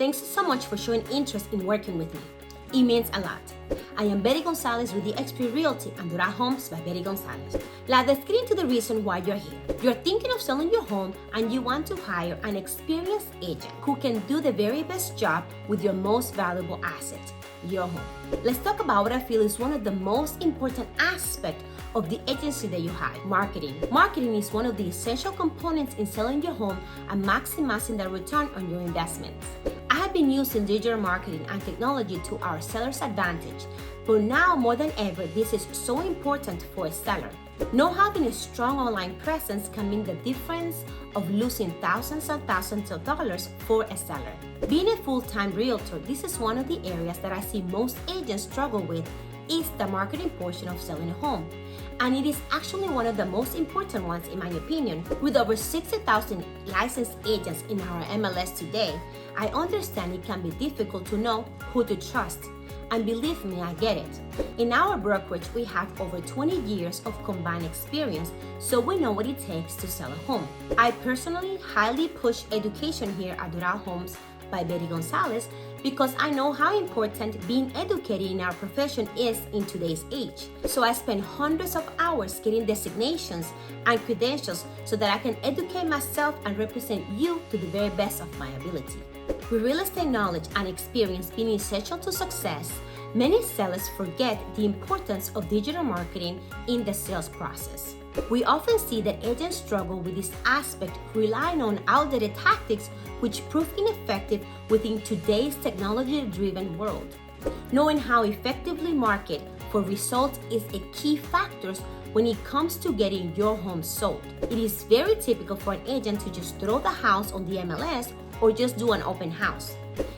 Thanks so much for showing interest in working with me. It means a lot. I am Betty Gonzalez with the XP Realty and Doral Homes by Betty Gonzalez. Let's get into the reason why you're here. You're thinking of selling your home and you want to hire an experienced agent who can do the very best job with your most valuable asset, your home. Let's talk about what I feel is one of the most important aspects of the agency that you hire, marketing. Marketing is one of the essential components in selling your home and maximizing the return on your investments. I have been using digital marketing and technology to our sellers' advantage, but now more than ever, this is so important for a seller. Not having a strong online presence can mean the difference of losing thousands and thousands of dollars for a seller. Being a full-time realtor, this is one of the areas that I see most agents struggle with is the marketing portion of selling a home. And it is actually one of the most important ones in my opinion. With over 60,000 licensed agents in our MLS today, I understand it can be difficult to know who to trust. And believe me, I get it. In our brokerage, we have over 20 years of combined experience, so we know what it takes to sell a home. I personally highly push education here at Doral Homes by Betty Gonzalez because I know how important being educated in our profession is in today's age. So I spend hundreds of hours getting designations and credentials so that I can educate myself and represent you to the very best of my ability. With real estate knowledge and experience being essential to success, many sellers forget the importance of digital marketing in the sales process. We often see that agents struggle with this aspect, relying on outdated tactics which prove ineffective within today's technology-driven world. Knowing how effectively market for results is a key factor when it comes to getting your home sold. It is very typical for an agent to just throw the house on the MLS or just do an open house.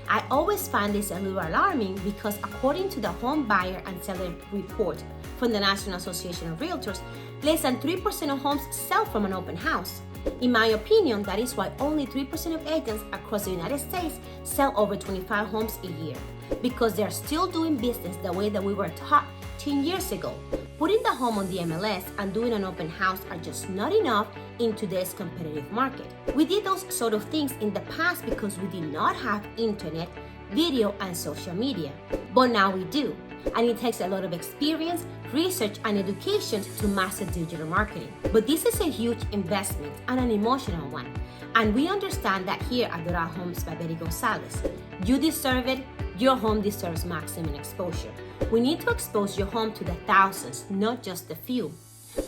I always find this a little alarming because according to the Home Buyer and Seller Report from the National Association of Realtors, less than 3% of homes sell from an open house. In my opinion, that is why only 3% of agents across the United States sell over 25 homes a year, because they're still doing business the way that we were taught 10 years ago. Putting the home on the MLS and doing an open house are just not enough in today's competitive market. We did those sort of things in the past because we did not have internet, video, and social media. But now we do, and it takes a lot of experience, research, and education to master digital marketing. But this is a huge investment and an emotional one, and we understand that here at Doral Homes by Betty Gonzalez. You deserve it. Your home deserves maximum exposure. We need to expose your home to the thousands, not just the few.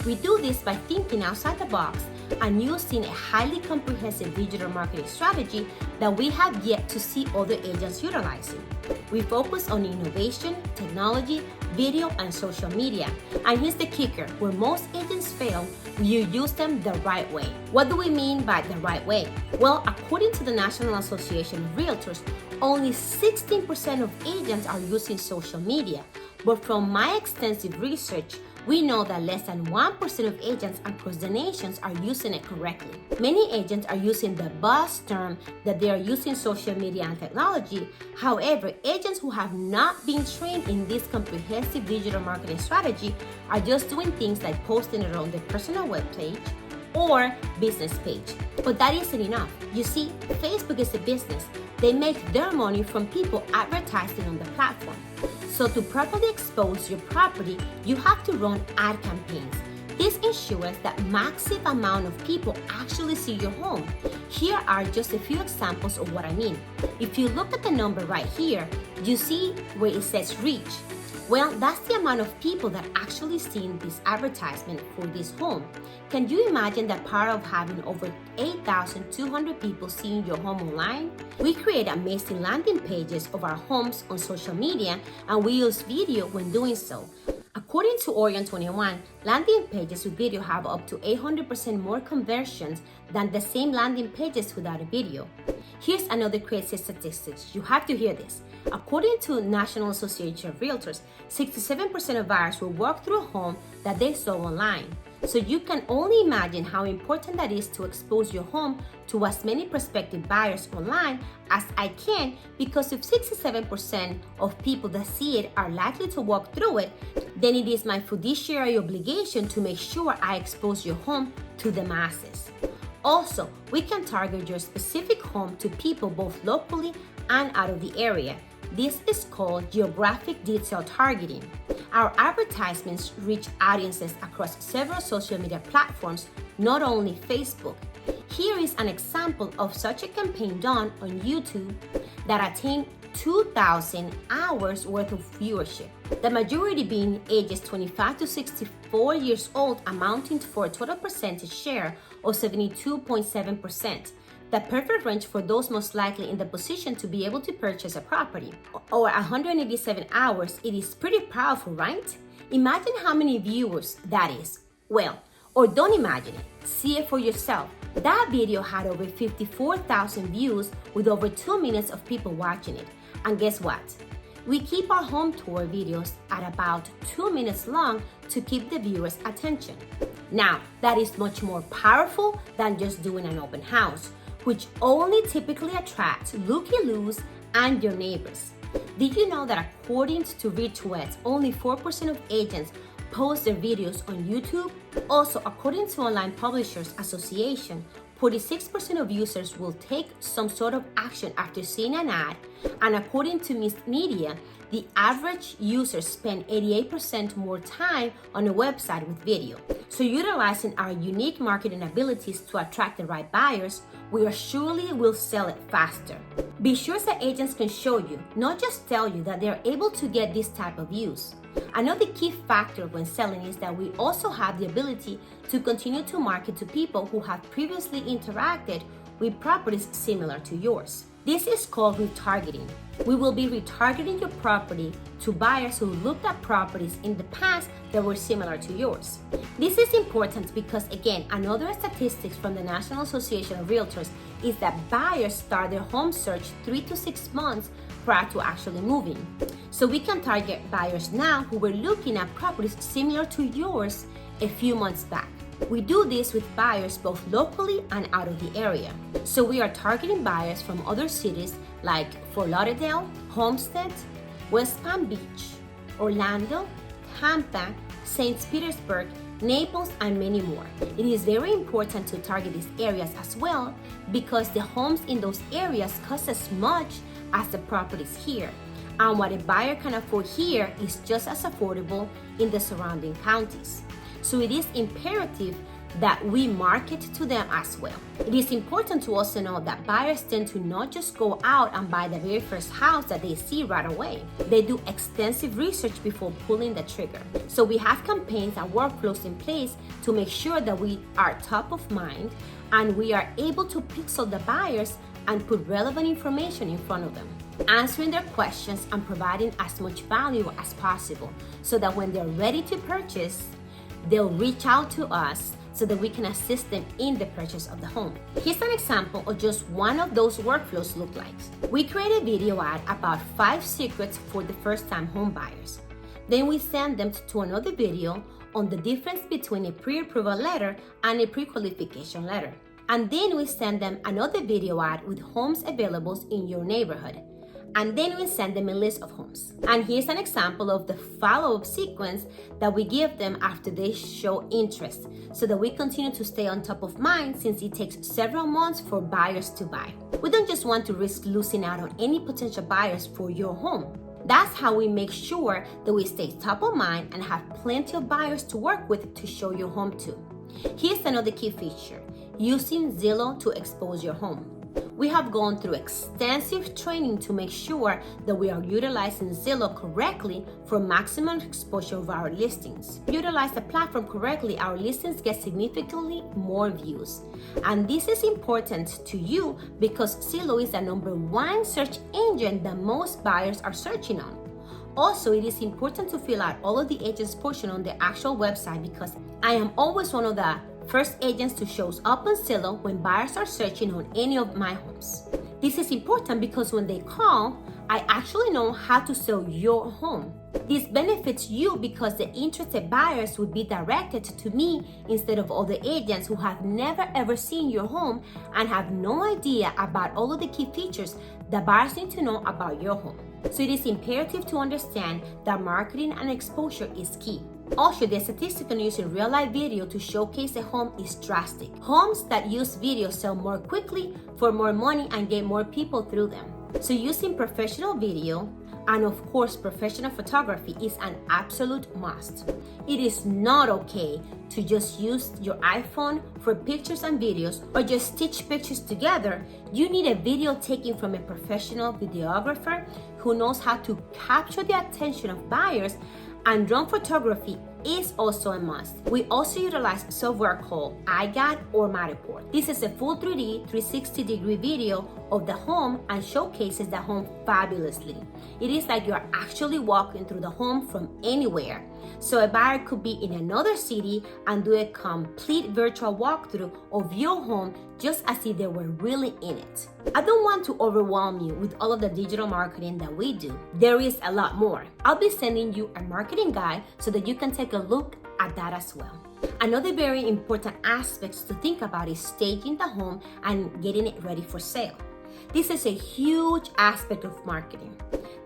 We do this by thinking outside the box and using a highly comprehensive digital marketing strategy that we have yet to see other agents utilizing. We focus on innovation, technology, video, and social media. And here's the kicker, where most agents fail, you use them the right way. What do we mean by the right way? Well, according to the National Association of Realtors, only 16% of agents are using social media. But from my extensive research, we know that less than 1% of agents across the nations are using it correctly. Many agents are using the buzz term that they are using social media and technology. However, agents who have not been trained in this comprehensive digital marketing strategy are just doing things like posting it on their personal webpage or business page. But that isn't enough. You see, Facebook is a business. They make their money from people advertising on the platform. So to properly expose your property, you have to run ad campaigns. This ensures that massive amount of people actually see your home. Here are just a few examples of what I mean. If you look at the number right here, you see where it says reach. Well, that's the amount of people that actually seen this advertisement for this home. Can you imagine the power of having over 8,200 people seeing your home online? We create amazing landing pages of our homes on social media, and we use video when doing so. According to Oregon 21, landing pages with video have up to 800% more conversions than the same landing pages without a video. Here's another crazy statistic. You have to hear this. According to National Association of Realtors, 67% of buyers will walk through a home that they saw online. So you can only imagine how important that is to expose your home to as many prospective buyers online as I can, because if 67% of people that see it are likely to walk through it, then it is my fiduciary obligation to make sure I expose your home to the masses. Also, we can target your specific home to people both locally and out of the area. This is called geographic detail targeting. Our advertisements reach audiences across several social media platforms, not only Facebook. Here is an example of such a campaign done on YouTube that attained 2,000 hours worth of viewership, the majority being ages 25 to 64 years old, amounting for a total percentage share of 72.7%. The perfect range for those most likely in the position to be able to purchase a property. Or 187 hours, it is pretty powerful, right? Imagine how many viewers that is. Well, or don't imagine it, see it for yourself. That video had over 54,000 views with over 2 minutes of people watching it. And guess what? We keep our home tour videos at about 2 minutes long to keep the viewers' attention. Now, that is much more powerful than just doing an open house, which only typically attracts looky-loos and your neighbors. Did you know that according to retweets, only 4% of agents post their videos on YouTube? Also, according to Online Publishers Association, 46% of users will take some sort of action after seeing an ad, and according to Miss Media, the average user spend 88% more time on a website with video. So utilizing our unique marketing abilities to attract the right buyers, we are surely will sell it faster. Be sure that agents can show you, not just tell you, that they're able to get this type of views. Another key factor when selling is that we also have the ability to continue to market to people who have previously interacted with properties similar to yours. This is called retargeting. We will be retargeting your property to buyers who looked at properties in the past that were similar to yours. This is important because, again, another statistics from the National Association of Realtors is that buyers start their home search 3 to 6 months prior to actually moving. So we can target buyers now who were looking at properties similar to yours a few months back. We do this with buyers both locally and out of the area. So we are targeting buyers from other cities like Fort Lauderdale, Homestead, West Palm Beach, Orlando, Tampa, St. Petersburg, Naples, and many more. It is very important to target these areas as well because the homes in those areas cost as much as the properties here. And what a buyer can afford here is just as affordable in the surrounding counties. So it is imperative that we market to them as well. It is important to also know that buyers tend to not just go out and buy the very first house that they see right away. They do extensive research before pulling the trigger. So we have campaigns and workflows in place to make sure that we are top of mind and we are able to pixel the buyers and put relevant information in front of them, answering their questions and providing as much value as possible so that when they're ready to purchase, they'll reach out to us so that we can assist them in the purchase of the home. Here's an example of just one of those workflows look like. We create a video ad about 5 secrets for the first-time home buyers. Then we send them to another video on the difference between a pre-approval letter and a pre-qualification letter. And then we send them another video ad with homes available in your neighborhood. And then we send them a list of homes. And here's an example of the follow-up sequence that we give them after they show interest so that we continue to stay on top of mind since it takes several months for buyers to buy. We don't just want to risk losing out on any potential buyers for your home. That's how we make sure that we stay top of mind and have plenty of buyers to work with to show your home to. Here's another key feature: using Zillow to expose your home. We have gone through extensive training to make sure that we are utilizing Zillow correctly for maximum exposure of our listings. If we utilize the platform correctly, our listings get significantly more views. And this is important to you because Zillow is the #1 search engine that most buyers are searching on. Also, it is important to fill out all of the agent's portion on the actual website because I am always one of the first agents to show up on Zillow when buyers are searching on any of my homes. This is important because when they call, I actually know how to sell your home. This benefits you because the interested buyers would be directed to me instead of other agents who have never ever seen your home and have no idea about all of the key features that buyers need to know about your home. So it is imperative to understand that marketing and exposure is key. Also, the statistics on using real-life video to showcase a home is drastic. Homes that use video sell more quickly for more money and get more people through them. So using professional video and of course professional photography is an absolute must. It is not okay to just use your iPhone for pictures and videos or just stitch pictures together. You need a video taken from a professional videographer who knows how to capture the attention of buyers, and drone photography is also a must. We also utilize software called iGUIDE or Matterport. This is a full 3D 360-degree video of the home and showcases the home fabulously. It is like you're actually walking through the home from anywhere. So a buyer could be in another city and do a complete virtual walkthrough of your home just as if they were really in it. I don't want to overwhelm you with all of the digital marketing that we do. There is a lot more. I'll be sending you a marketing guide so that you can take a look at that as well. Another very important aspect to think about is staging the home and getting it ready for sale. This is a huge aspect of marketing.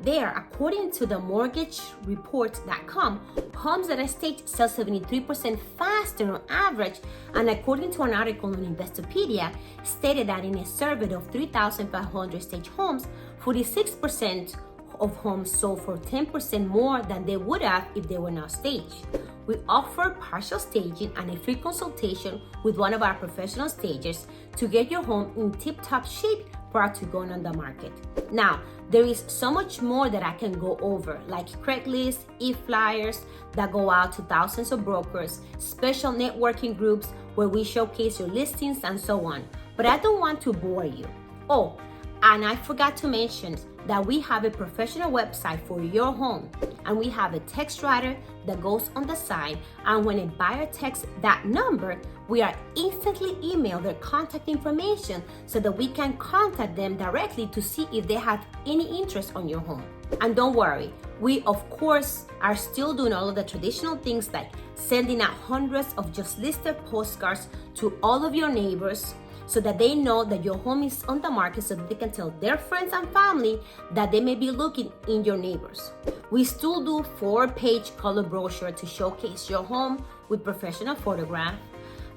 There, according to the mortgagereport.com, homes that are staged sell 73% faster on average, and according to an article on Investopedia, stated that in a survey of 3,500 staged homes, 46% of homes sold for 10% more than they would have if they were not staged. We offer partial staging and a free consultation with one of our professional stagers to get your home in tip-top shape prior to going on the market. Now, there is so much more that I can go over, like Craigslist, e-flyers that go out to thousands of brokers, special networking groups where we showcase your listings and so on. But I don't want to bore you. Oh, and I forgot to mention that we have a professional website for your home, and we have a text writer that goes on the side, and when a buyer texts that number, we are instantly email their contact information so that we can contact them directly to see if they have any interest on your home. And don't worry, we of course are still doing all of the traditional things like sending out hundreds of just listed postcards to all of your neighbors, so that they know that your home is on the market, so that they can tell their friends and family that they may be looking in your neighbors. We still do 4-page color brochure to showcase your home with professional photograph.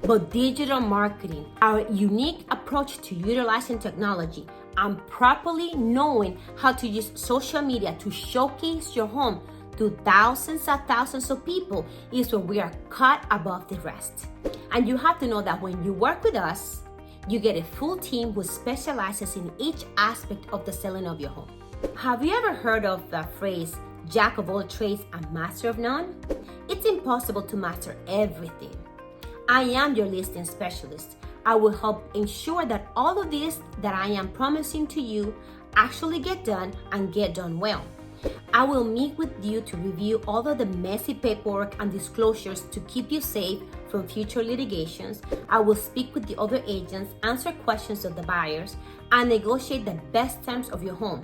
But digital marketing, our unique approach to utilizing technology and properly knowing how to use social media to showcase your home to thousands and thousands of people, is where we are cut above the rest. And you have to know that when you work with us, you get a full team who specializes in each aspect of the selling of your home. Have you ever heard of the phrase, jack of all trades and master of none? It's impossible to master everything. I am your listing specialist. I will help ensure that all of this that I am promising to you actually get done and get done well. I will meet with you to review all of the messy paperwork and disclosures to keep you safe from future litigations. I will speak with the other agents, answer questions of the buyers, and negotiate the best terms of your home.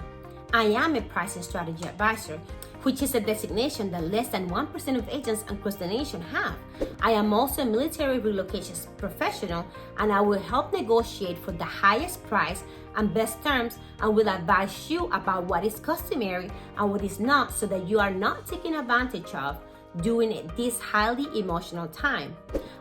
I am a pricing strategy advisor, which is a designation that less than 1% of agents across the nation have. I am also a military relocation professional, and I will help negotiate for the highest price and best terms, and will advise you about what is customary and what is not, so that you are not taken advantage of during this highly emotional time.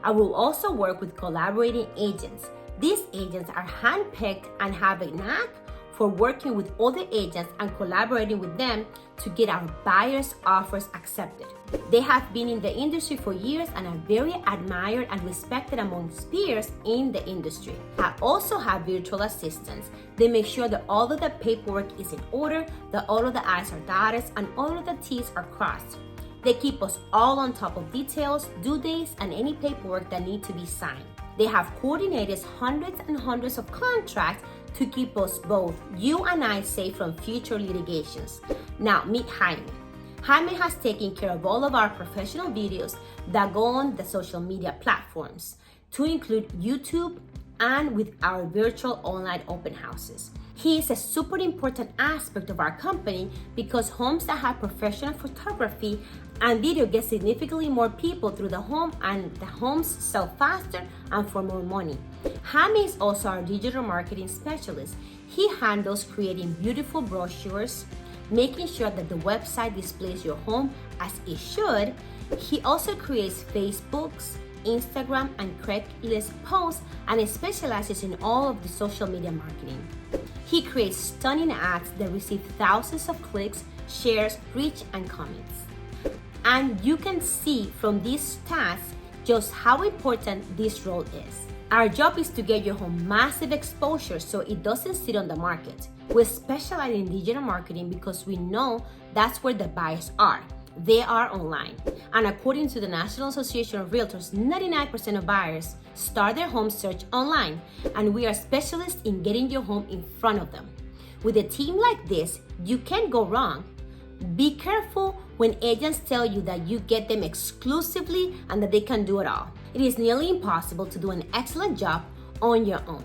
I will also work with collaborating agents. These agents are handpicked and have a knack for working with other agents and collaborating with them to get our buyers' offers accepted. They have been in the industry for years and are very admired and respected amongst peers in the industry. I also have virtual assistants. They make sure that all of the paperwork is in order, that all of the I's are dotted, and all of the T's are crossed. They keep us all on top of details, due dates, and any paperwork that need to be signed. They have coordinated hundreds and hundreds of contracts to keep us, both you and I, safe from future litigations. Now meet Jaime. Jaime has taken care of all of our professional videos that go on the social media platforms, to include YouTube and with our virtual online open houses. He is a super important aspect of our company because homes that have professional photography and video get significantly more people through the home, and the homes sell faster and for more money. Jaime is also our digital marketing specialist. He handles creating beautiful brochures, making sure that the website displays your home as it should. He also creates Facebooks, Instagram and Craigslist posts and specializes in all of the social media marketing. He creates stunning ads that receive thousands of clicks, shares, reach, and comments. And you can see from these stats just how important this role is. Our job is to get your home massive exposure so it doesn't sit on the market. We specialize in digital marketing because we know that's where the buyers are. They are online. And according to the National Association of Realtors, 99% of buyers start their home search online, and we are specialists in getting your home in front of them. With a team like this, you can't go wrong. Be careful when agents tell you that you get them exclusively and that they can do it all. It is nearly impossible to do an excellent job on your own.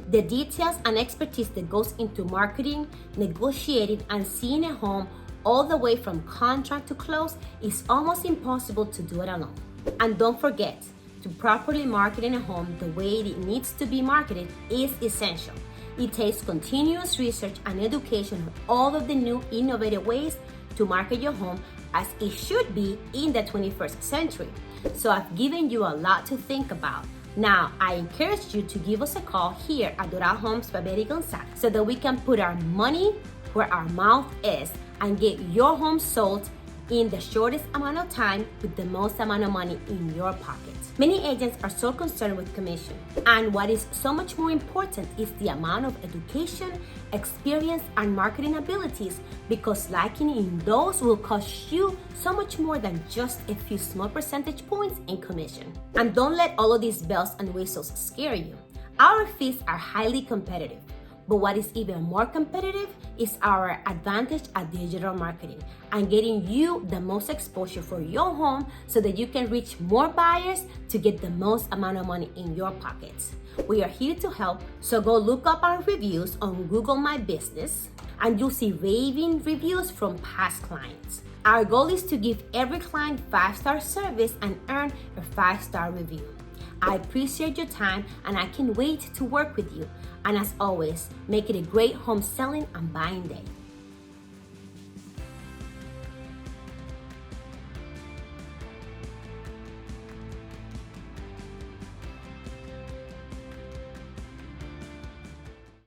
The details and expertise that goes into marketing, negotiating, and seeing a home all the way from contract to close is almost impossible to do it alone. And don't forget, to properly market a home the way it needs to be marketed is essential. It takes continuous research and education on all of the new innovative ways to market your home as it should be in the 21st century. So I've given you a lot to think about. Now, I encourage you to give us a call here at Doral Homes by Betty Gonzalez so that we can put our money where our mouth is and get your home sold in the shortest amount of time with the most amount of money in your pocket. Many agents are so concerned with commission, and what is so much more important is the amount of education, experience, and marketing abilities, because lacking in those will cost you so much more than just a few small percentage points in commission. And don't let all of these bells and whistles scare you. Our fees are highly competitive. But what is even more competitive is our advantage at digital marketing and getting you the most exposure for your home so that you can reach more buyers to get the most amount of money in your pockets. We are here to help, so go look up our reviews on Google My Business and you'll see raving reviews from past clients. Our goal is to give every client 5-star service and earn a 5-star review. I appreciate your time and I can't wait to work with you. And as always, make it a great home selling and buying day.